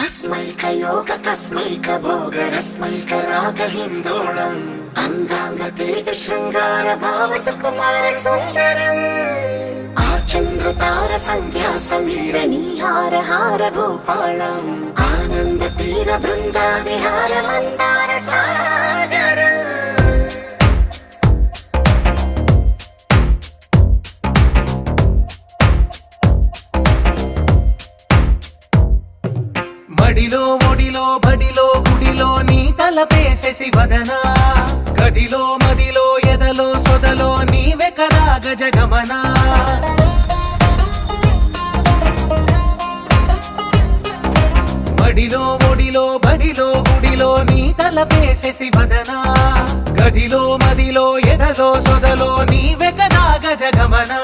तस्मैकयोग तस्मैकभोगरस्मैकरागहिन्दोळम् अङ्गाङ्गतेज शृङ्गार भाव सुकुमार सुन्दरम् आचन्द्रतार सन्ध्या समीर नीहार हार भूपालम् आनन्द तीर बृन्दा विहार मन्दार सागरम् మడిలో ఒడిలో బడిలో గుడిలో నీ తలపేసే శివదనా గదిలో మదిలో ఎదలో సొదలో నీవే కదా గజగమనా మడిలో ఒడిలో బడిలో గుడిలో నీ తలపేసే శివదనా గదిలో మదిలో ఎదలో సొదలో నీవే కదా గజగమనా